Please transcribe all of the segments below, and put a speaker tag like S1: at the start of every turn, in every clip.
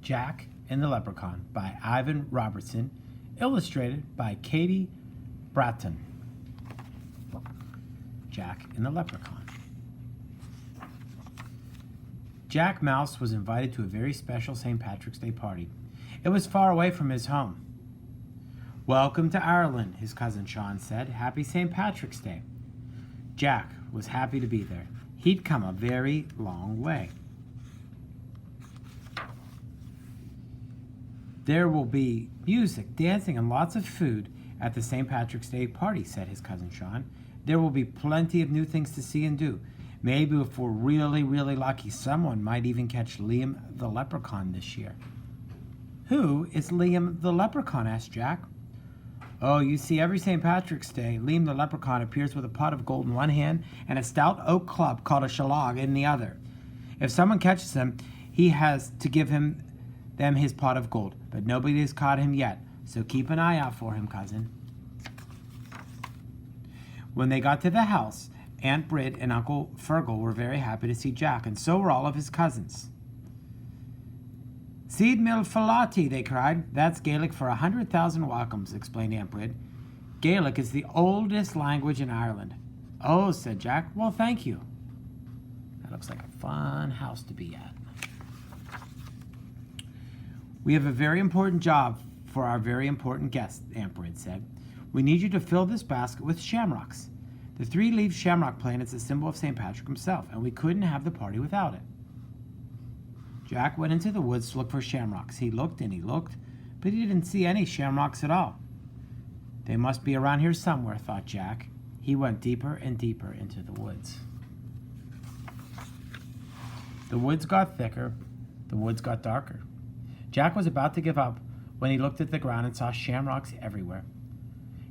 S1: Jack and the Leprechaun by Ivan Robertson, illustrated by Katie Bratton. Jack and the Leprechaun. Jack Mouse was invited to a very special St. Patrick's Day party. It was far away from his home. "Welcome to Ireland," his cousin Sean said. "Happy St. Patrick's Day." Jack was happy to be there. He'd come a very long way. "There will be music, dancing, and lots of food at the St. Patrick's Day party," said his cousin Sean. "There will be plenty of new things to see and do. Maybe if we're really, really lucky, someone might even catch Liam the Leprechaun this year." "Who is Liam the Leprechaun?" asked Jack. "Oh, you see, every St. Patrick's Day, Liam the Leprechaun appears with a pot of gold in one hand and a stout oak club called a shallog in the other. If someone catches him, he has to give them his pot of gold. But nobody has caught him yet, so keep an eye out for him, cousin." When they got to the house, Aunt Brid and Uncle Fergal were very happy to see Jack, and so were all of his cousins. "Seed Mill Falati," they cried. "That's Gaelic for 100,000 welcomes," explained Aunt Brid. "Gaelic is the oldest language in Ireland." "Oh," said Jack. "Well, thank you." That looks like a fun house to be at. "We have a very important job for our very important guest," Aunt Brid said. "We need you to fill this basket with shamrocks. The three-leaved shamrock plant is a symbol of St. Patrick himself, and we couldn't have the party without it." Jack went into the woods to look for shamrocks. He looked and he looked, but he didn't see any shamrocks at all. "They must be around here somewhere," thought Jack. He went deeper and deeper into the woods. The woods got thicker. The woods got darker. Jack was about to give up when he looked at the ground and saw shamrocks everywhere.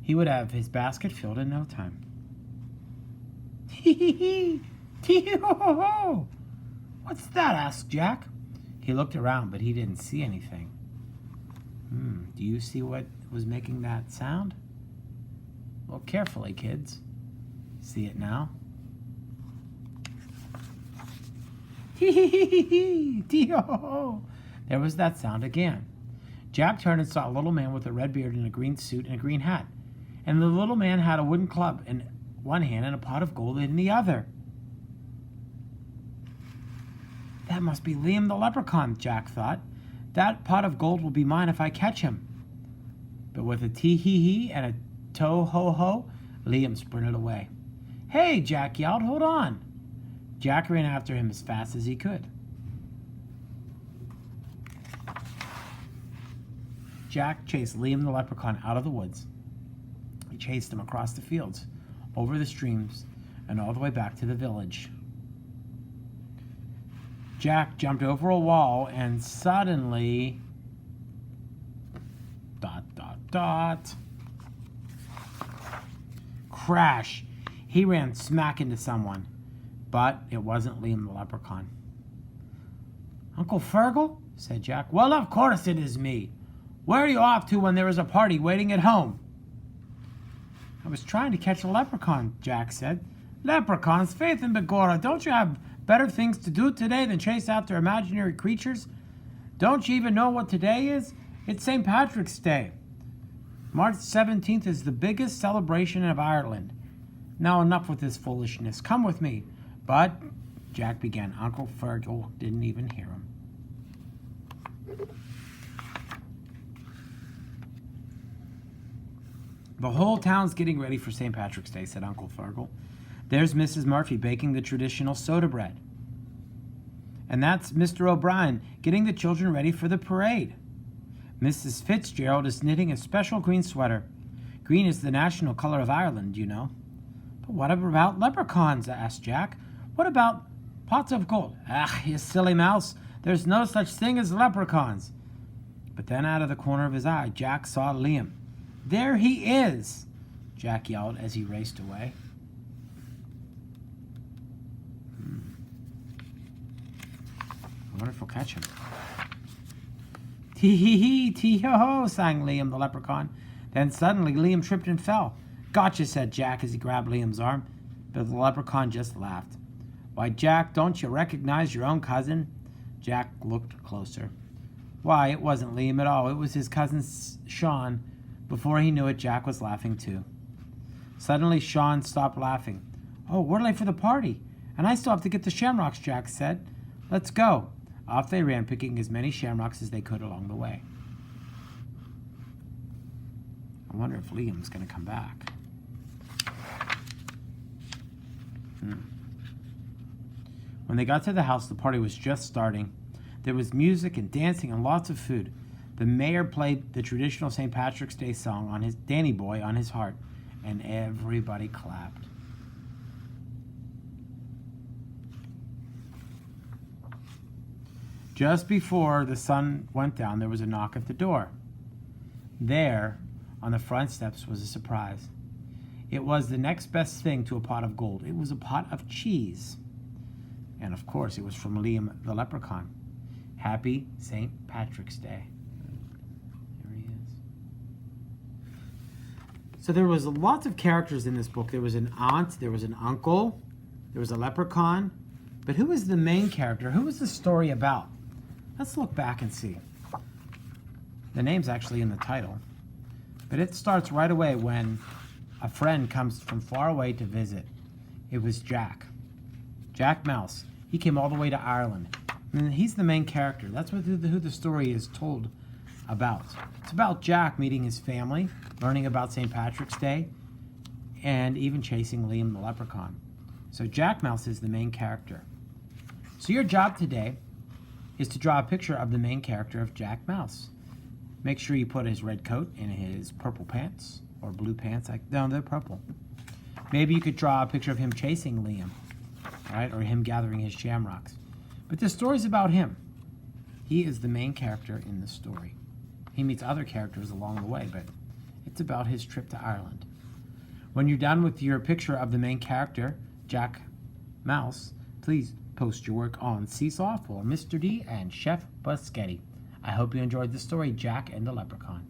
S1: He would have his basket filled in no time. "Tee-hee-hee! Tee-hee-ho-ho-ho! What's that?" asked Jack. He looked around, but he didn't see anything. Do you see what was making that sound? Look carefully, kids. See it now? Tee-hee-hee-hee! Tee-ho-ho-ho! There was that sound again. Jack turned and saw a little man with a red beard and a green suit and a green hat. And the little man had a wooden club in one hand and a pot of gold in the other. "That must be Liam the Leprechaun," Jack thought. "That pot of gold will be mine if I catch him." But with a tee-hee-hee and a to-ho-ho, Liam sprinted away. "Hey!" Jack yelled. "Hold on!" Jack ran after him as fast as he could. Jack chased Liam the Leprechaun out of the woods. He chased him across the fields, over the streams, and all the way back to the village. Jack jumped over a wall and suddenly... ... Crash! He ran smack into someone, but it wasn't Liam the Leprechaun. "Uncle Fergal?" said Jack. "Well, of course it is me. Where are you off to when there is a party waiting at home?" "I was trying to catch a leprechaun," Jack said. "Leprechauns, faith and begorra, don't you have better things to do today than chase after imaginary creatures? Don't you even know what today is? It's St. Patrick's Day. March 17th is the biggest celebration of Ireland. Now enough with this foolishness. Come with me." But Jack began. Uncle Fergal didn't even hear him. "The whole town's getting ready for St. Patrick's Day," said Uncle Fergal. "There's Mrs. Murphy baking the traditional soda bread. And that's Mr. O'Brien getting the children ready for the parade. Mrs. Fitzgerald is knitting a special green sweater. Green is the national color of Ireland, you know." "But what about leprechauns?" asked Jack. "What about pots of gold?" "Ah, you silly mouse, there's no such thing as leprechauns." But then out of the corner of his eye, Jack saw Liam. "There he is!" Jack yelled as he raced away. I wonder if we'll catch him. "Tee-hee-hee, tee-ho-ho," sang Liam the Leprechaun. Then suddenly Liam tripped and fell. "Gotcha," said Jack as he grabbed Liam's arm. But the Leprechaun just laughed. "Why, Jack, don't you recognize your own cousin?" Jack looked closer. Why, it wasn't Liam at all. It was his cousin Sean. Before he knew it, Jack was laughing too. Suddenly, Sean stopped laughing. Oh, we're late for the party. And I still have to get the shamrocks, Jack said. Let's go. Off they ran, picking as many shamrocks as they could along the way. I wonder if Liam's going to come back. When they got to the house, the party was just starting. There was music and dancing and lots of food. The mayor played the traditional St. Patrick's Day song on his Danny Boy on his heart, and everybody clapped. Just before the sun went down, there was a knock at the door. There, on the front steps, was a surprise. It was the next best thing to a pot of gold. It was a pot of cheese. And of course, it was from Liam the Leprechaun. Happy St. Patrick's Day. There he is. So there was lots of characters in this book. There was an aunt, there was an uncle, there was a leprechaun. But who was the main character? Who was the story about? Let's look back and see. The name's actually in the title. But it starts right away when a friend comes from far away to visit. It was Jack. Jack Mouse. He came all the way to Ireland. And he's the main character. That's who the story is told about. It's about Jack meeting his family, learning about St. Patrick's Day, and even chasing Liam the Leprechaun. So Jack Mouse is the main character. So your job today is to draw a picture of the main character of Jack Mouse. Make sure you put his red coat and his purple pants, or blue pants. No, they're purple. Maybe you could draw a picture of him chasing Liam, right? Or him gathering his shamrocks. But the story's about him. He is the main character in the story. He meets other characters along the way, but it's about his trip to Ireland. When you're done with your picture of the main character, Jack Mouse, please post your work on Seesaw for Mr. D and Chef Buschetti. I hope you enjoyed the story, Jack and the Leprechaun.